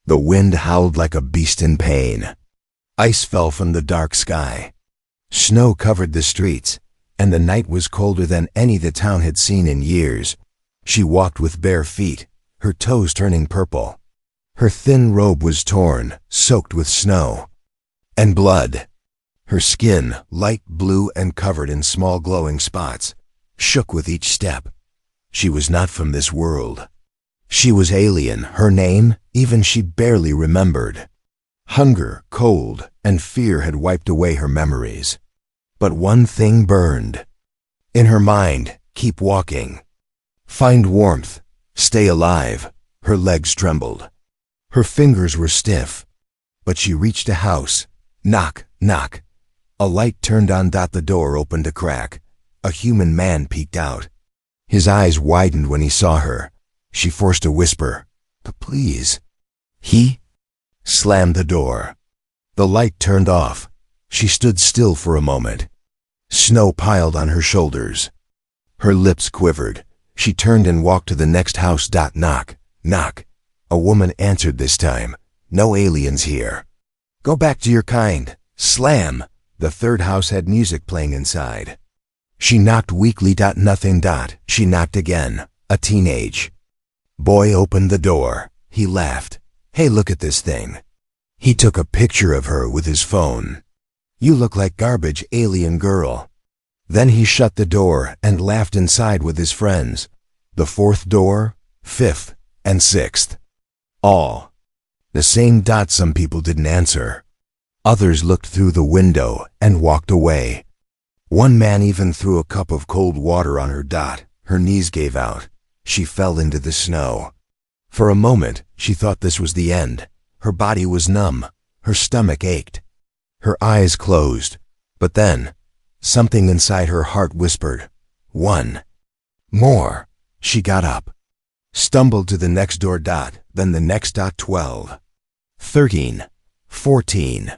The wind howled like a beast in pain. Ice fell from the dark sky. Snow covered the streets, and the night was colder than any the town had seen in years. She walked with bare feet, her toes turning purple. Her thin robe was torn, soaked with snow and blood. Her skin, light blue and covered in small glowing spots, shook with each step. She was not from this world. She was alien. Her name, even she barely remembered. Hunger, cold, and fear had wiped away her memories. But one thing burned. In her mind, keep walking. Find warmth. Stay alive. Her legs trembled. Her fingers were stiff. But she reached a house. Knock, knock. A light turned on. The door opened a crack. A human man peeked out. His eyes widened when he saw her. She forced a whisper. Please. He slammed the door. The light turned off. She stood still for a moment. Snow piled on her shoulders. Her lips quivered. She turned and walked to the next house. Knock, knock. A woman answered this time. No aliens here. Go back to your kind. Slam. The third house had music playing inside. She knocked weakly. Nothing. She knocked again. A teenage boy opened the door. He laughed. Hey, look at this thing. He took a picture of her with his phone. You look like garbage, alien girl. Then he shut the door and laughed inside with his friends. The fourth door, fifth, and sixth. All the same. Some people didn't answer. Others looked through the window and walked away. One man even threw a cup of cold water on her. Her knees gave out. She fell into the snow. For a moment, she thought this was the end. Her body was numb. Her stomach ached. Her eyes closed. But then, something inside her heart whispered, one more. She got up, stumbled to the next door. Then the next. 12, 13, 14.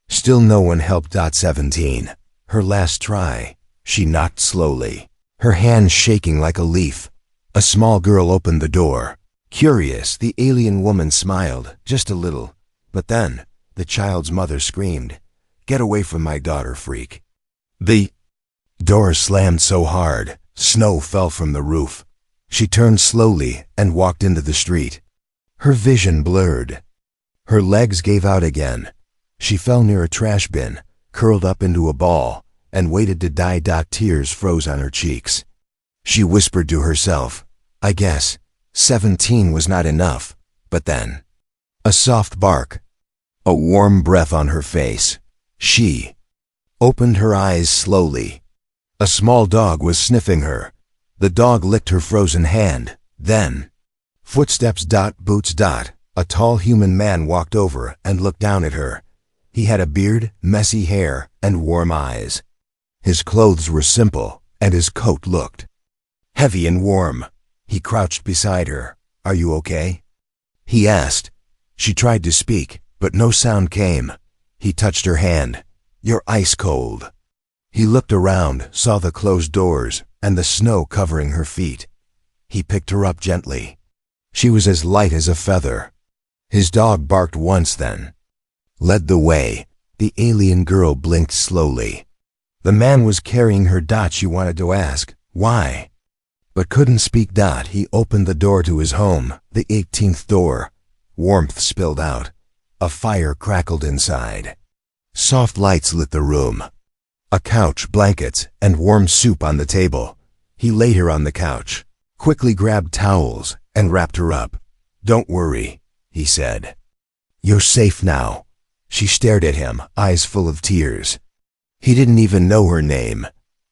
Still no one helped. 17. Her last try. She knocked slowly, her hand shaking like a leaf. A small girl opened the door. Curious, the alien woman smiled, just a little. But then, the child's mother screamed, "Get away from my daughter, freak." The door slammed so hard, snow fell from the roof. She turned slowly and walked into the street. Her vision blurred. Her legs gave out again. She fell near a trash bin, curled up into a ball, and waited to die. Tears froze on her cheeks. She whispered to herself, I guess 17 was not enough. But then, a soft bark, a warm breath on her face. She opened her eyes slowly. A small dog was sniffing her. The dog licked her frozen hand. Then, footsteps. Boots. A tall human man walked over and looked down at her. He had a beard, messy hair, and warm eyes. His clothes were simple, and his coat looked heavy and warm. He crouched beside her. Are you okay? He asked. She tried to speak, but no sound came. He touched her hand. You're ice cold. He looked around, saw the closed doors, and the snow covering her feet. He picked her up gently. She was as light as a feather. His dog barked once, then led the way. The alien girl blinked slowly. The man was carrying her. She wanted to ask, why? But couldn't speak. He opened the door to his home, the 18th door. Warmth spilled out. A fire crackled inside. Soft lights lit the room. A couch, blankets, and warm soup on the table. He laid her on the couch, quickly grabbed towels, and wrapped her up. Don't worry, he said. You're safe now. She stared at him, eyes full of tears. He didn't even know her name.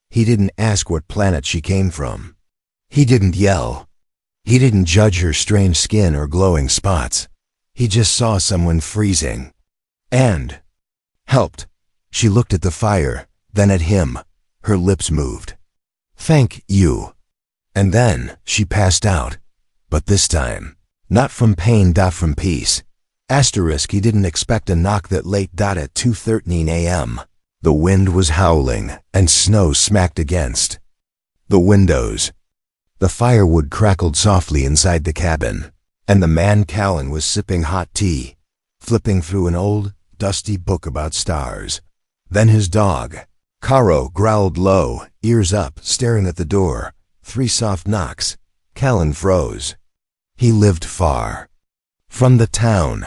He didn't ask what planet she came from. He didn't yell. He didn't judge her strange skin or glowing spots. He just saw someone freezing. And helped. She looked at the fire, then at him. Her lips moved. Thank you. And then she passed out. But this time, not from pain. From peace. Asterisk. He didn't expect a knock that late. At 2:13 a.m. The wind was howling, and snow smacked against the windows. The firewood crackled softly inside the cabin. and the man Callan was sipping hot tea, flipping through an old, dusty book about stars. Then his dog, Caro, growled low, ears up, staring at the door. 3 soft knocks. Callan froze. He lived far from the town.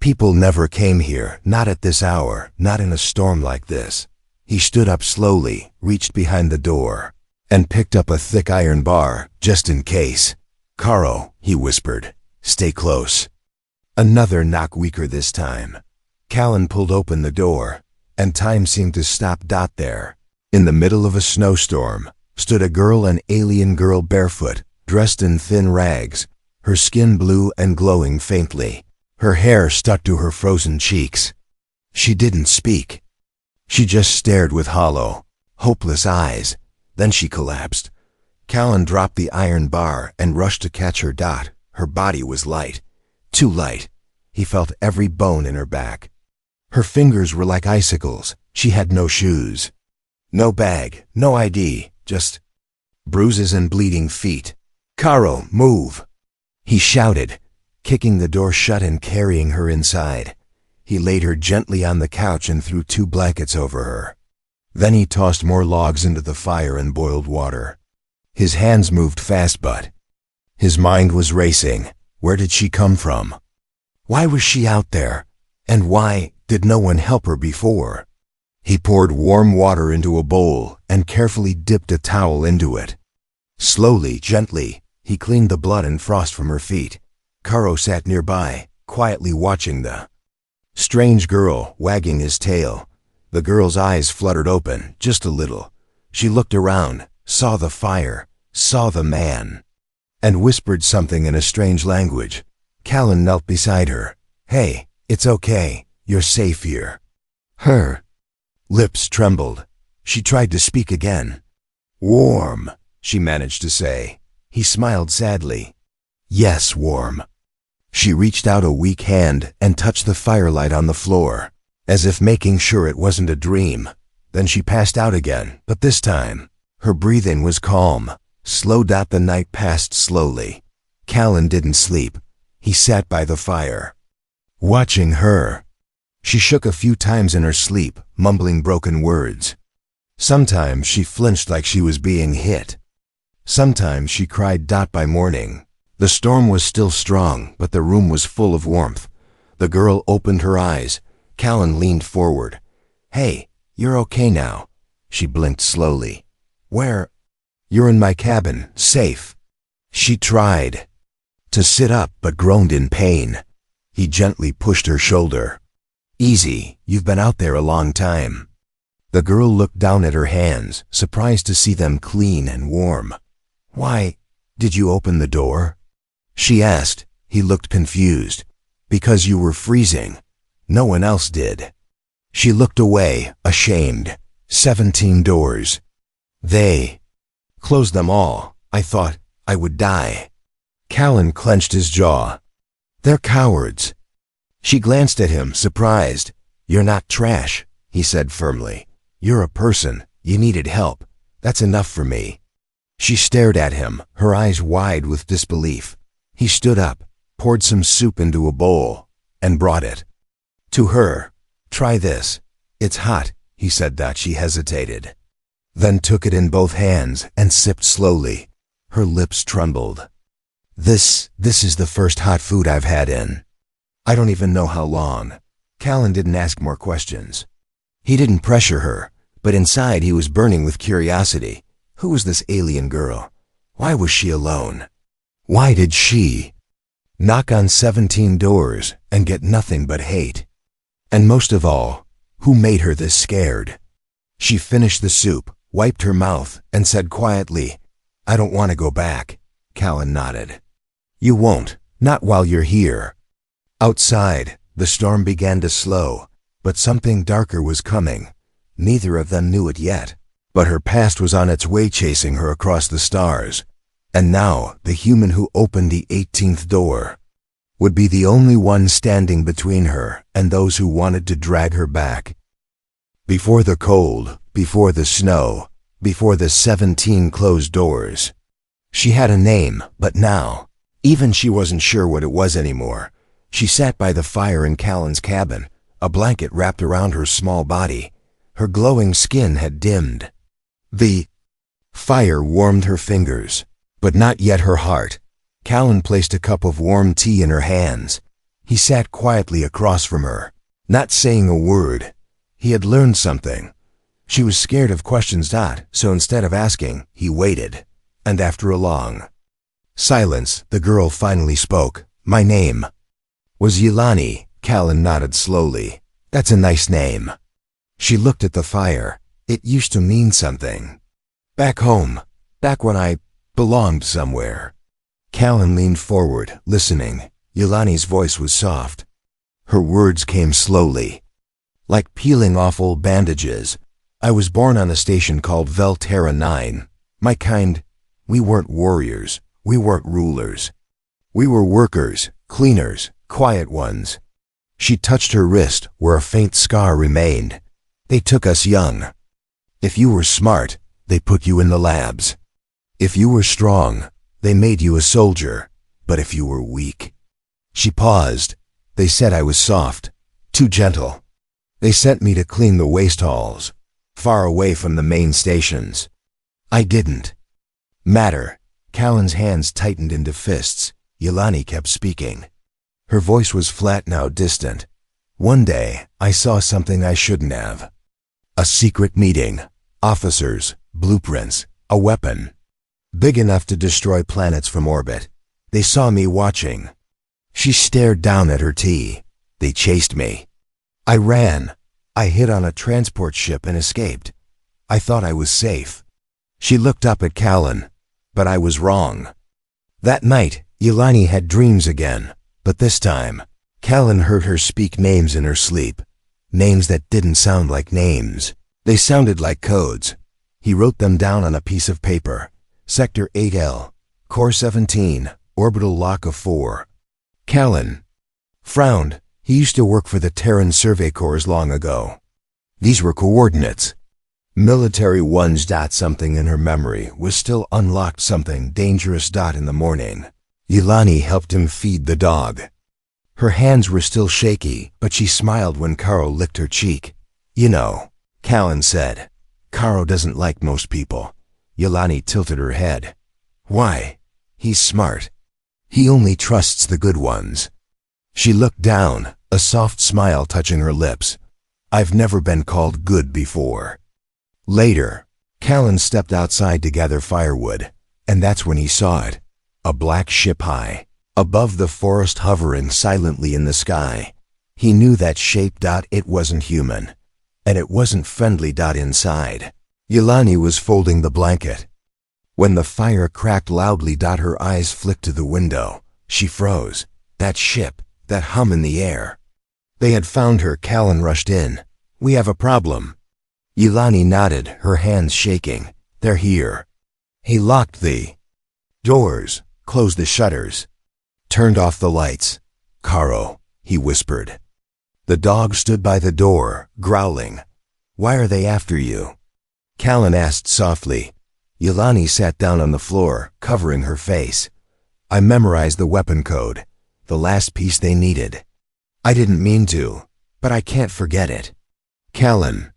People never came here, not at this hour, not in a storm like this. He stood up slowly, reached behind the door, and picked up a thick iron bar, just in case. "Caro," he whispered, "stay close." Another knock, weaker this time. Callan pulled open the door, and time seemed to stop. There, in the middle of a snowstorm, stood a girl, an alien girl, barefoot, dressed in thin rags, her skin blue and glowing faintly. Her hair stuck to her frozen cheeks. She didn't speak. She just stared with hollow, hopeless eyes. Then she collapsed. Callan dropped the iron bar and rushed to catch her. Her body was light, too light. He felt every bone in her back. Her fingers were like icicles. She had no shoes, no bag, no ID, just bruises and bleeding feet. "Caro, move!" he shouted, kicking the door shut and carrying her inside. He laid her gently on the couch and threw 2 blankets over her. Then he tossed more logs into the fire and boiled water. His hands moved fast, but his mind was racing. Where did she come from? Why was she out there? And why did no one help her before? He poured warm water into a bowl and carefully dipped a towel into it. Slowly, gently, he cleaned the blood and frost from her feet. Caro sat nearby, quietly watching the strange girl, wagging his tail. The girl's eyes fluttered open, just a little. She looked around, saw the fire, saw the man, and whispered something in a strange language. Callan knelt beside her. "Hey, it's okay. You're safe here." Her lips trembled. She tried to speak again. "Warm," she managed to say. He smiled sadly. "Yes, warm." She reached out a weak hand and touched the firelight on the floor, as if making sure it wasn't a dream. Then she passed out again, but this time, her breathing was calm, slow. The night passed slowly. Callan didn't sleep. He sat by the fire, watching her. She shook a few times in her sleep, mumbling broken words. Sometimes she flinched like she was being hit. Sometimes she cried. By morning, the storm was still strong, but the room was full of warmth. The girl opened her eyes. Callan leaned forward. "Hey, you're okay now." She blinked slowly. "Where?" "You're in my cabin, safe." She tried to sit up but groaned in pain. He gently pushed her shoulder. "Easy, you've been out there a long time." The girl looked down at her hands, surprised to see them clean and warm. "Why did you open the door?" she asked. He looked confused. "Because you were freezing. No one else did." She looked away, ashamed. 17 doors. They closed them all. I thought I would die." Callan clenched his jaw. "They're cowards." She glanced at him, surprised. "You're not trash," he said firmly. "You're a person. You needed help. That's enough for me." She stared at him, her eyes wide with disbelief. He stood up, poured some soup into a bowl, and brought it to her. "Try this. It's hot," he said. She hesitated, then took it in both hands and sipped slowly. Her lips trembled. This is the first hot food I've had in I don't even know how long." Callan didn't ask more questions. He didn't pressure her, but inside he was burning with curiosity. Who was this alien girl? Why was she alone? Why did she knock on 17 doors and get nothing but hate? And most of all, who made her this scared? She finished the soup, wiped her mouth, and said quietly, "I don't want to go back." Callan nodded. "You won't, not while you're here." Outside, the storm began to slow, but something darker was coming. Neither of them knew it yet, but her past was on its way, chasing her across the stars. And now, the human who opened the 18th door would be the only one standing between her and those who wanted to drag her back. Before the cold, before the snow, before the 17 closed doors. She had a name, but now Even she wasn't sure what it was anymore. She sat by the fire in Callan's cabin, a blanket wrapped around her small body. Her glowing skin had dimmed. The fire warmed her fingers, but not yet her heart. Callan placed a cup of warm tea in her hands. He sat quietly across from her, not saying a word. He had learned something. She was scared of questions, so instead of asking, he waited. And after a long silence, the girl finally spoke. "My name was Yelani." Callan nodded slowly. "That's a nice name." She looked at the fire. "It used to mean something. Back home, back when I belonged somewhere." Callan leaned forward, listening. Yelani's voice was soft. Her words came slowly, like peeling off old bandages. "I was born on a station called Velterra 9. My kind, we weren't warriors. We weren't rulers. We were workers, cleaners, quiet ones." She touched her wrist where a faint scar remained. "They took us young. If you were smart, they put you in the labs. If you were strong, they made you a soldier. But if you were weak..." She paused. "They said I was soft, too gentle. They sent me to clean the waste halls, far away from the main stations. I didn't matter." Callan's hands tightened into fists. Yelani kept speaking. Her voice was flat, now distant. "One day, I saw something I shouldn't have. A secret meeting. Officers, blueprints, a weapon. Big enough to destroy planets from orbit. They saw me watching." She stared down at her tea. "They chased me. I ran. I hid on a transport ship and escaped. I thought I was safe." She looked up at Callan. "But I was wrong." That night, Yelani had dreams again, but this time, Callan heard her speak names in her sleep. Names that didn't sound like names. They sounded like codes. He wrote them down on a piece of paper. Sector 8L, Core 17, Orbital Lock of 4. Callan frowned. He used to work for the Terran Survey Corps long ago. These were coordinates. Military ones. Something in her memory was still unlocked. Something dangerous. In the morning, Yelani helped him feed the dog. Her hands were still shaky, but she smiled when Caro licked her cheek. "You know," Callan said, "Caro doesn't like most people." Yelani tilted her head. "Why? He's smart. He only trusts the good ones." She looked down, a soft smile touching her lips. "I've never been called good before." Later, Callan stepped outside to gather firewood, and that's when he saw it. A black ship high, above the forest, hovering silently in the sky. He knew that shape. It wasn't human, and it wasn't friendly. Inside, Yelani was folding the blanket. When the fire cracked loudly, her eyes flicked to the window. She froze. That ship, that hum in the air. They had found her. Callan rushed in. "We have a problem." Yelani nodded, her hands shaking. "They're here." He locked the doors, closed the shutters, turned off the lights. "Caro," he whispered. The dog stood by the door, growling. "Why are they after you?" Callan asked softly. Yelani sat down on the floor, covering her face. "I memorized the weapon code, the last piece they needed. I didn't mean to, but I can't forget it." Callan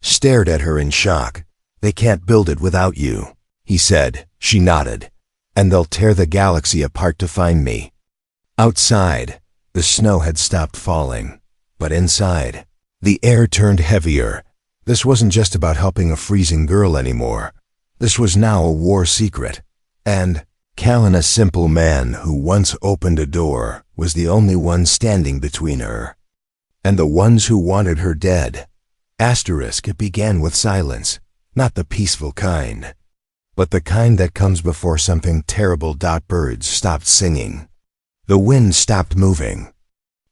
stared at her in shock. "They can't build it without you," he said. She nodded. "And they'll tear the galaxy apart to find me." Outside, the snow had stopped falling, but inside, the air turned heavier. This wasn't just about helping a freezing girl anymore. This was now a war secret. And Callan, a simple man who once opened a door, was the only one standing between her and the ones who wanted her dead. It began with silence, not the peaceful kind, but the kind that comes before something terrible. Birds stopped singing. The wind stopped moving.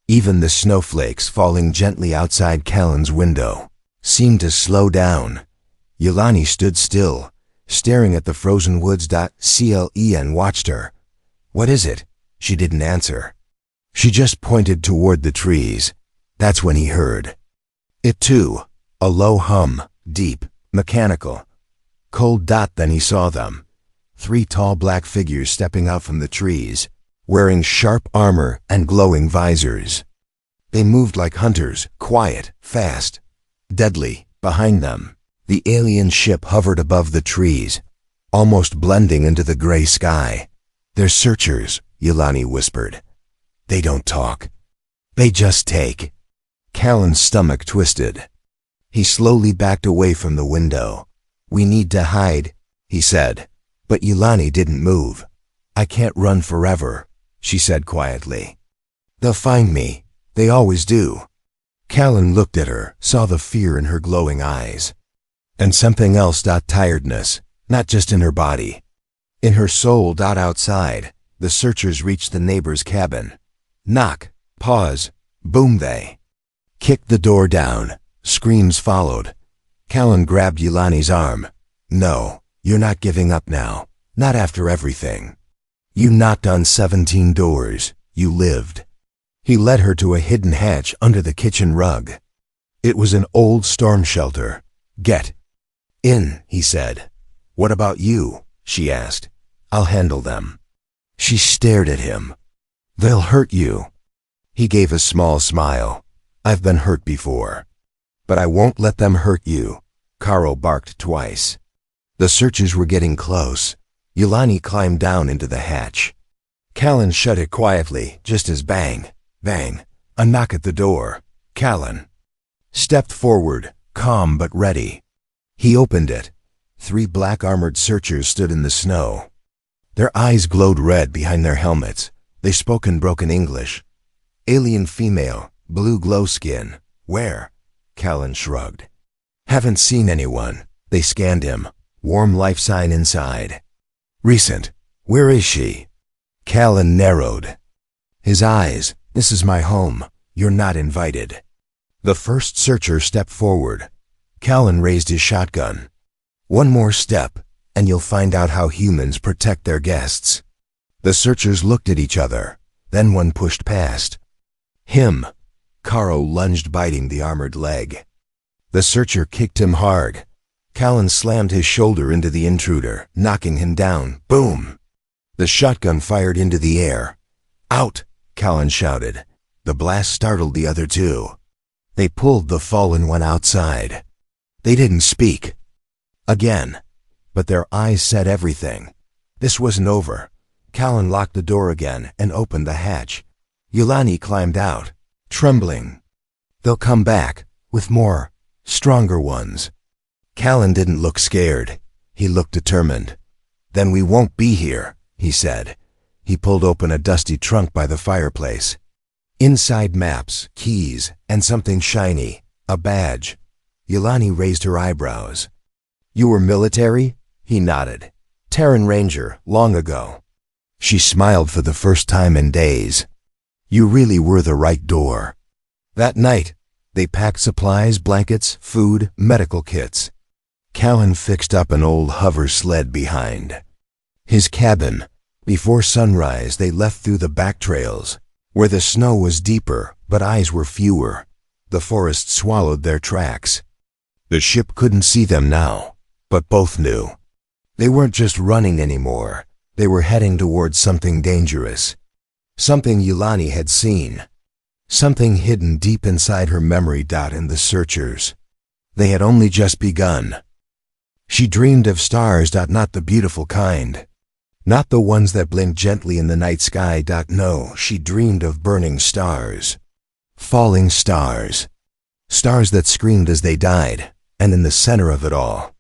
Even the snowflakes falling gently outside Callan's window seemed to slow down. Yelani stood still, staring at the frozen woods. Clen watched her. "What is it?" She didn't answer. She just pointed toward the trees. That's when he heard it too. A low hum, deep, mechanical, cold. Then he saw them. 3 tall black figures stepping out from the trees. wearing sharp armor and glowing visors. They moved like hunters, quiet, fast, deadly. Behind them, the alien ship hovered above the trees, almost blending into the gray sky. "They're searchers," Yelani whispered. "They don't talk. They just take." Callan's stomach twisted. He slowly backed away from the window. "We need to hide," he said. But Yelani didn't move. "I can't run forever," she said quietly. "They'll find me. They always do." Callan looked at her, saw the fear in her glowing eyes. And something else. Tiredness, not just in her body. In her soul. Outside, the searchers reached the neighbor's cabin. Knock, pause, boom. They kicked the door down. Screams followed. Callan grabbed Yelani's arm. "No, you're not giving up now. Not after everything. You knocked on 17 doors. You lived." He led her to a hidden hatch under the kitchen rug. It was an old storm shelter. "Get in," he said. "What about you?" she asked. "I'll handle them." She stared at him. "They'll hurt you." He gave a small smile. "I've been hurt before. But I won't let them hurt you." Caro barked twice. The searchers were getting close. Yelani climbed down into the hatch. Callan shut it quietly, just as bang, bang, a knock at the door. Callan stepped forward, calm but ready. He opened it. 3 black armored searchers stood in the snow. Their eyes glowed red behind their helmets. They spoke in broken English. "Alien female, blue glow skin. Where?" Callan shrugged. "Haven't seen anyone." They scanned him. Warm life sign inside. "Recent. Where is she?" Callan narrowed his eyes. "This is my home. You're not invited." The first searcher stepped forward. Callan raised his shotgun. "One more step, and you'll find out how humans protect their guests." The searchers looked at each other. Then one pushed past. "Him." Caro lunged, biting the armored leg. The searcher kicked him hard. Callan slammed his shoulder into the intruder, knocking him down. Boom! The shotgun fired into the air. "Out!" Callan shouted. The blast startled the other 2. They pulled the fallen one outside. They didn't speak. Again. But their eyes said everything. This wasn't over. Callan locked the door again and opened the hatch. Yelani climbed out, trembling. "They'll come back, with more, stronger ones." Callan didn't look scared. He looked determined. "Then we won't be here," he said. He pulled open a dusty trunk by the fireplace. Inside, maps, keys, and something shiny, a badge. Yelani raised her eyebrows. "You were military?" He nodded. "Terran Ranger, long ago." She smiled for the first time in days. "You really were the right door." That night, they packed supplies, blankets, food, medical kits. Callan fixed up an old hover sled behind his cabin. Before sunrise, they left through the back trails, where the snow was deeper, but eyes were fewer. The forest swallowed their tracks. The ship couldn't see them now, but both knew. They weren't just running anymore. They were heading towards something dangerous. Something Yelani had seen. Something hidden deep inside her memory. In the searchers. They had only just begun. She dreamed of stars. Not the beautiful kind. Not the ones that blink gently in the night sky. No, she dreamed of burning stars. Falling stars. Stars that screamed as they died, and in the center of it all,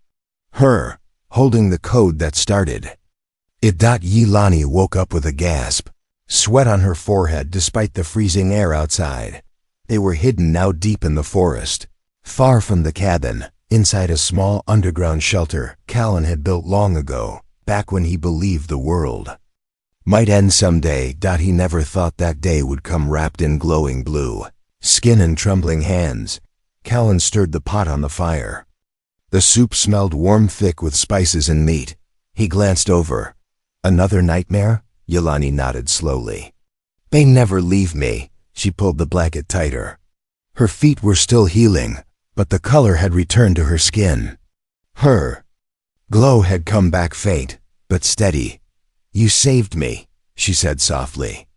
her, holding the code that started it. Yelani woke up with a gasp, sweat on her forehead despite the freezing air outside. They were hidden now deep in the forest, far from the cabin, inside a small underground shelter Callan had built long ago, back when he believed the world might end someday. He never thought that day would come. Wrapped in glowing blue skin and trembling hands, Callan stirred the pot on the fire. The soup smelled warm, thick with spices and meat. He glanced over. "Another nightmare?" Yelani nodded slowly. "They never leave me." She pulled the blanket tighter. Her feet were still healing, but the color had returned to her skin. Her glow had come back, faint but steady. "You saved me," she said softly.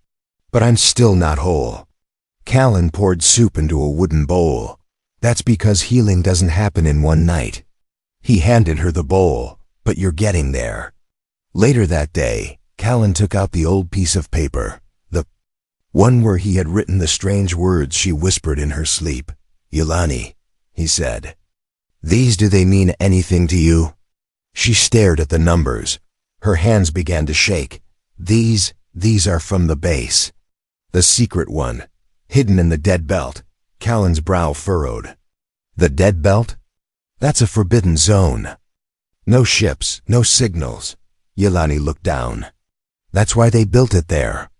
But I'm still not whole. Callan poured soup into a wooden bowl. That's because healing doesn't happen in one night. He handed her the bowl, but you're getting there. Later that day, Callan took out the old piece of paper, the one where he had written the strange words she whispered in her sleep. Yelani, he said. These, do they mean anything to you? She stared at the numbers. Her hands began to shake. These are from the base. The secret one, hidden in the dead belt. Callan's brow furrowed. The dead belt? That's a forbidden zone. No ships, no signals. Yelani looked down. That's why they built it there.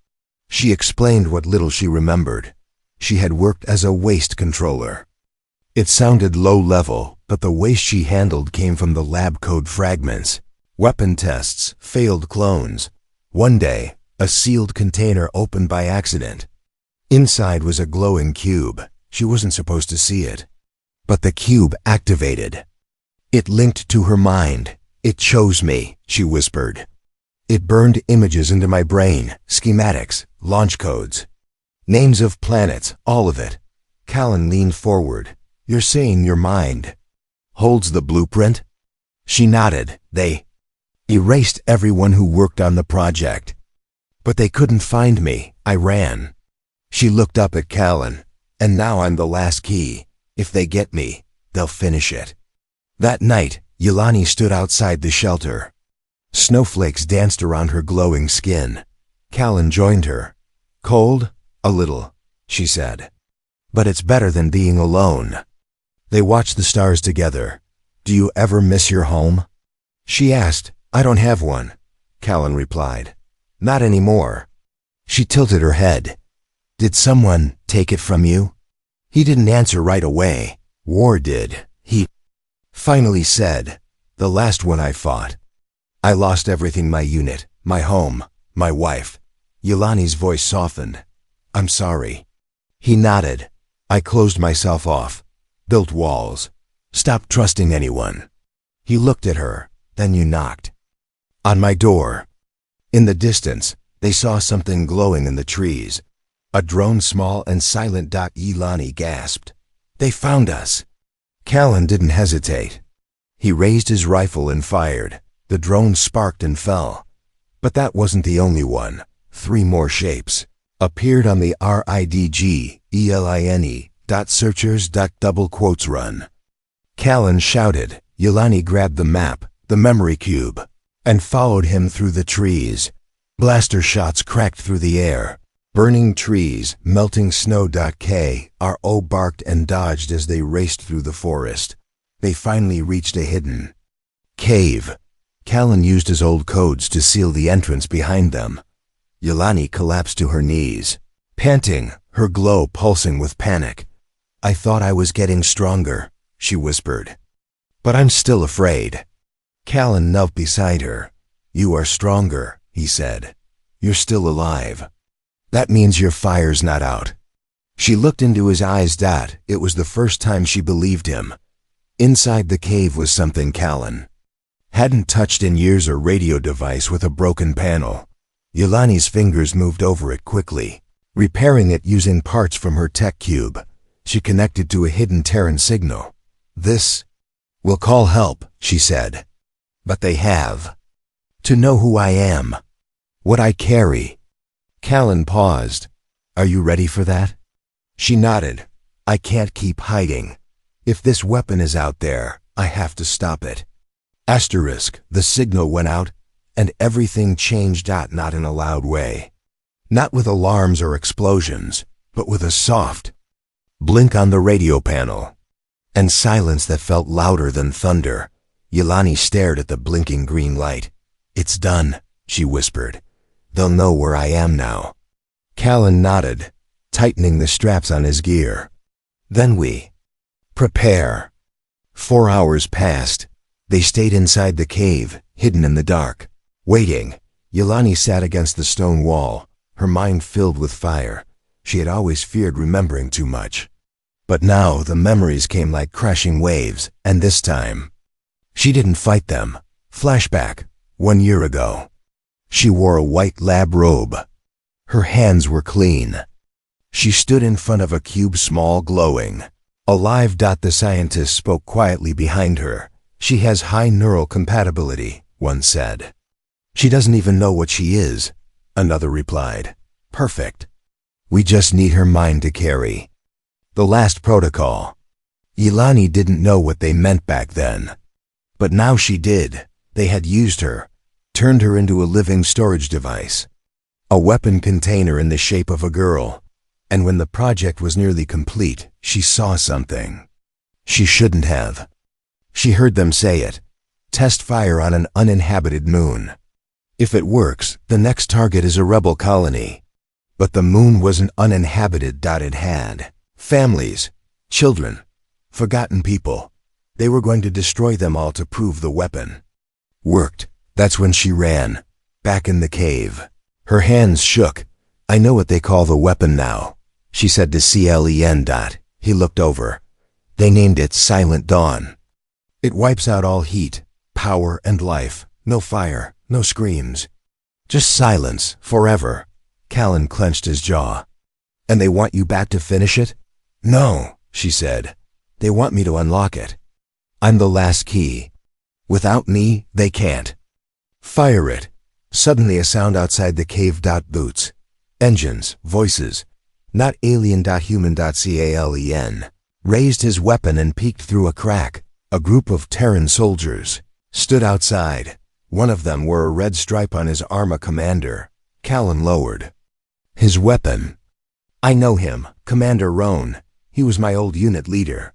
She explained what little she remembered. She had worked as a waste controller. It sounded low-level, but the waste she handled came from the lab code fragments. Weapon tests, failed clones. One day, a sealed container opened by accident. Inside was a glowing cube. She wasn't supposed to see it. But the cube activated. It linked to her mind. It chose me, she whispered. It burned images into my brain, schematics, launch codes. Names of planets, all of it. Callan leaned forward. You're saying your mind holds the blueprint? She nodded. They erased everyone who worked on the project. But they couldn't find me. I ran. She looked up at Callan. And now I'm the last key. If they get me, they'll finish it. That night, Yelani stood outside the shelter. Snowflakes danced around her glowing skin. Callan joined her. Cold? A little, she said. But it's better than being alone. They watched the stars together. Do you ever miss your home? She asked. I don't have one, Callan replied. Not anymore. She tilted her head. Did someone take it from you? He didn't answer right away. War did. He finally said, the last one I fought. I lost everything, my unit, my home, my wife. Yelani's voice softened. I'm sorry. He nodded. I closed myself off, built walls, stopped trusting anyone. He looked at her, then you knocked. On my door. In the distance, they saw something glowing in the trees. A drone, small and silent. Yelani gasped. They found us. Callan didn't hesitate. He raised his rifle and fired. The drone sparked and fell. But that wasn't the only one. 3 more shapes appeared on the RIDGELINE. Run. Callan shouted. Yelani grabbed the map, the memory cube, and followed him through the trees. Blaster shots cracked through the air. Burning trees, melting snow. KRO barked and dodged as they raced through the forest. They finally reached a hidden cave. Callan used his old codes to seal the entrance behind them. Yelani collapsed to her knees, panting, her glow pulsing with panic. I thought I was getting stronger, she whispered. But I'm still afraid. Callan knelt beside her. You are stronger, he said. You're still alive. That means your fire's not out. She looked into his eyes. It was the first time she believed him. Inside the cave was something Callan hadn't touched in years, a radio device with a broken panel. Yelani's fingers moved over it quickly, repairing it using parts from her tech cube. She connected to a hidden Terran signal. This will call help, she said. But they have to know who I am, what I carry. Callan paused. Are you ready for that? She nodded. I can't keep hiding. If this weapon is out there, I have to stop it. The signal went out, and everything changed. Not in a loud way. Not with alarms or explosions, but with a soft blink on the radio panel, and silence that felt louder than thunder. Yelani stared at the blinking green light. It's done, she whispered. They'll know where I am now. Callan nodded, tightening the straps on his gear. Then we prepare. 4 hours passed. They stayed inside the cave, hidden in the dark, waiting. Yelani sat against the stone wall, her mind filled with fire. She had always feared remembering too much. But now the memories came like crashing waves, and this time, she didn't fight them. Flashback, 1 year ago. She wore a white lab robe. Her hands were clean. She stood in front of a cube, small, glowing. Alive. The scientist spoke quietly behind her. She has high neural compatibility, one said. She doesn't even know what she is, another replied. Perfect. We just need her mind to carry. The last protocol. Yelani didn't know what they meant back then. But now she did. They had used her, turned her into a living storage device. A weapon container in the shape of a girl. And when the project was nearly complete, she saw something. She shouldn't have. She heard them say it. Test fire on an uninhabited moon. If it works, the next target is a rebel colony. But the moon wasn't uninhabited. It had families, children, forgotten people. They were going to destroy them all to prove the weapon worked. That's when she ran, back in the cave. Her hands shook. I know what they call the weapon now, she said to Clen. He looked over. They named it Silent Dawn. It wipes out all heat, power, and life. No fire, no screams. Just silence, forever. Callan clenched his jaw. And they want you back to finish it? No, she said. They want me to unlock it. I'm the last key. Without me, they can't. Fire it. Suddenly a sound outside the cave. Boots. Engines, voices. Not alien. Human. Calen. Raised his weapon and peeked through a crack. A group of Terran soldiers stood outside. One of them wore a red stripe on his arm. A commander. Callan lowered his weapon. I know him, Commander Roan. He was my old unit leader.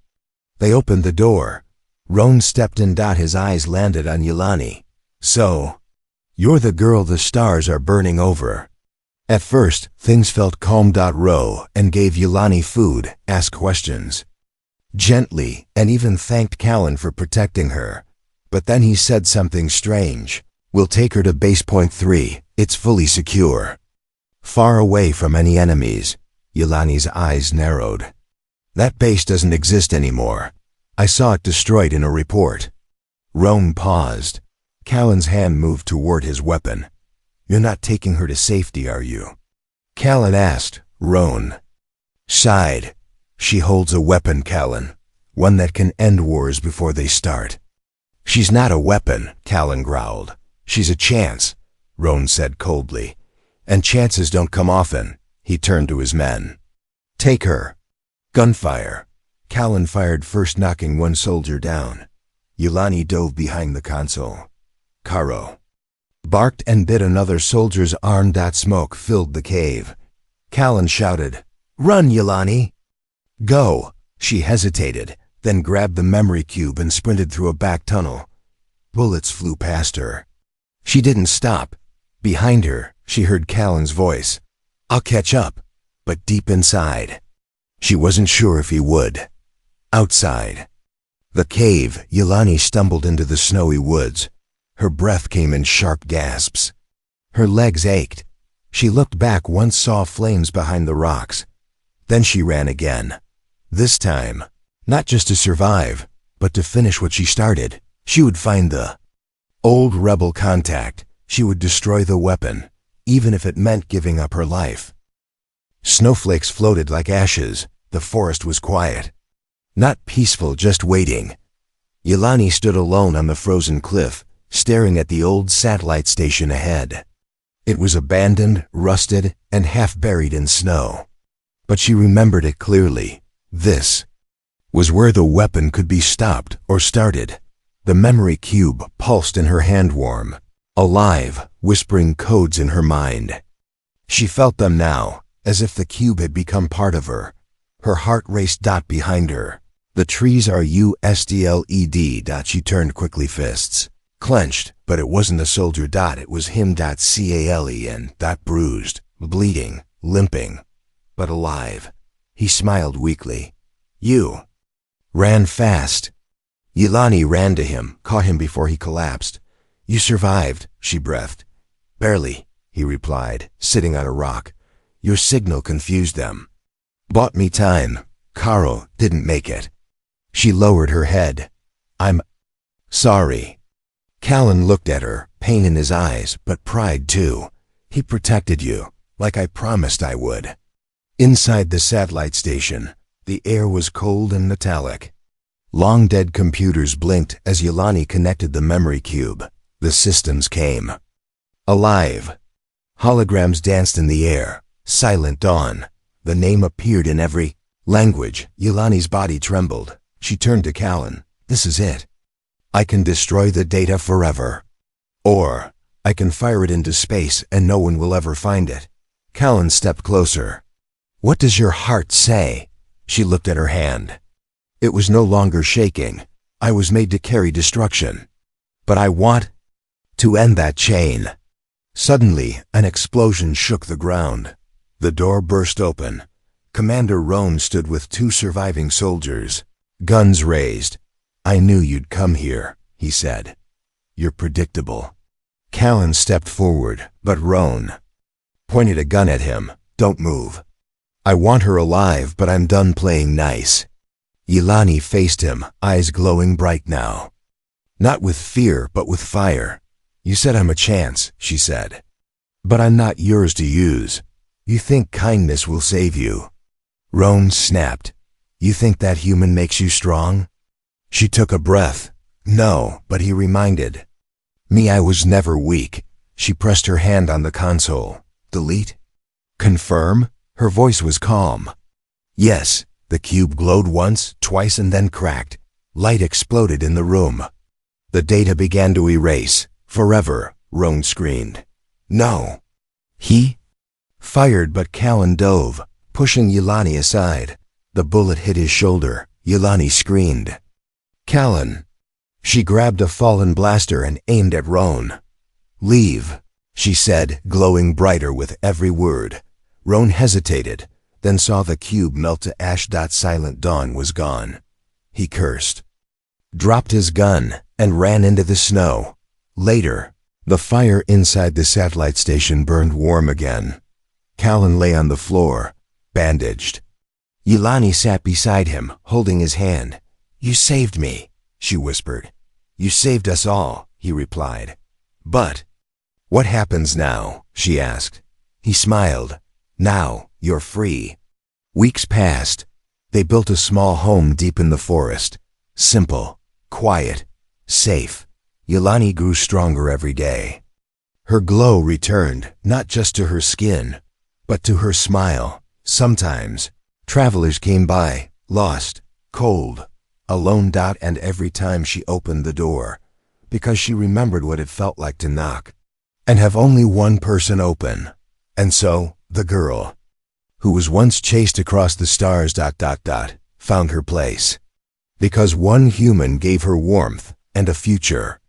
They opened the door. Roan stepped in. His eyes landed on Yelani. So, you're the girl the stars are burning over. At first, things felt calm. Ro and gave Yelani food, asked questions gently, and even thanked Callan for protecting her. But then he said something strange. We'll take her to base point 3. It's fully secure. Far away from any enemies. Yelani's eyes narrowed. That base doesn't exist anymore. I saw it destroyed in a report. Roan paused. Callan's hand moved toward his weapon. You're not taking her to safety, are you? Callan asked. Roan sighed. She holds a weapon, Callan. One that can end wars before they start. She's not a weapon, Callan growled. She's a chance, Roan said coldly. And chances don't come often. He turned to his men. Take her. Gunfire. Callan fired first, knocking one soldier down. Yelani dove behind the console. Karo barked and bit another soldier's arm. Smoke filled the cave. Callan shouted, Run, Yelani! Go! She hesitated, then grabbed the memory cube and sprinted through a back tunnel. Bullets flew past her. She didn't stop. Behind her, she heard Callan's voice. I'll catch up. But deep inside, she wasn't sure if he would. Outside the cave, Yelani stumbled into the snowy woods. Her breath came in sharp gasps. Her legs ached. She looked back, once saw flames behind the rocks. Then she ran again. This time, not just to survive, but to finish what she started. She would find the old rebel contact. She would destroy the weapon, even if it meant giving up her life. Snowflakes floated like ashes. The forest was quiet. Not peaceful, just waiting. Yelani stood alone on the frozen cliff, staring at the old satellite station ahead. It was abandoned, rusted, and half buried in snow. But she remembered it clearly. This was where the weapon could be stopped or started. The memory cube pulsed in her hand, warm, alive, whispering codes in her mind. She felt them now, as if the cube had become part of her. Her heart raced. Behind her, the trees are USDLED. She turned quickly, fists clenched, but it wasn't a soldier. It was him. Calen. Bruised, bleeding, limping, but alive. He smiled weakly. You ran fast. Yelani ran to him, caught him before he collapsed. You survived, she breathed. Barely, he replied, sitting on a rock. Your signal confused them. Bought me time. Karo didn't make it. She lowered her head. I'm sorry. Callan looked at her, pain in his eyes, but pride too. He protected you, like I promised I would. Inside the satellite station, the air was cold and metallic. Long-dead computers blinked as Yelani connected the memory cube. The systems came alive. Holograms danced in the air. Silent Dawn. The name appeared in every language. Yelani's body trembled. She turned to Callan. This is it. I can destroy the data forever. Or I can fire it into space and no one will ever find it. Callan stepped closer. What does your heart say? She looked at her hand. It was no longer shaking. I was made to carry destruction. But I want to end that chain. Suddenly, an explosion shook the ground. The door burst open. Commander Roan stood with 2 surviving soldiers, guns raised. I knew you'd come here, he said. You're predictable. Callan stepped forward, but Roan pointed a gun at him. Don't move. I want her alive, but I'm done playing nice. Yelani faced him, eyes glowing bright now. Not with fear, but with fire. You said I'm a chance, she said. But I'm not yours to use. You think kindness will save you. Roan snapped. You think that human makes you strong? She took a breath. No, but he reminded me I was never weak. She pressed her hand on the console. Delete? Confirm? Her voice was calm. Yes. The cube glowed once, twice, and then cracked. Light exploded in the room. The data began to erase. Forever, Roan screamed. No. He fired, but Callan dove, pushing Yelani aside. The bullet hit his shoulder. Yelani screamed. Callan. She grabbed a fallen blaster and aimed at Roan. Leave, she said, glowing brighter with every word. Roan hesitated, then saw the cube melt to ash. Silent Dawn was gone. He cursed, dropped his gun, and ran into the snow. Later, the fire inside the satellite station burned warm again. Callan lay on the floor, bandaged. Yelani sat beside him, holding his hand. You saved me, she whispered. You saved us all, he replied. But what happens now? She asked. He smiled. Now, you're free. Weeks passed. They built a small home deep in the forest. Simple, quiet, safe. Yelani grew stronger every day. Her glow returned, not just to her skin, but to her smile. Sometimes, travelers came by, lost, cold, alone. And every time she opened the door, because she remembered what it felt like to knock and have only one person open. And so, the girl, who was once chased across the stars, found her place. Because one human gave her warmth and a future.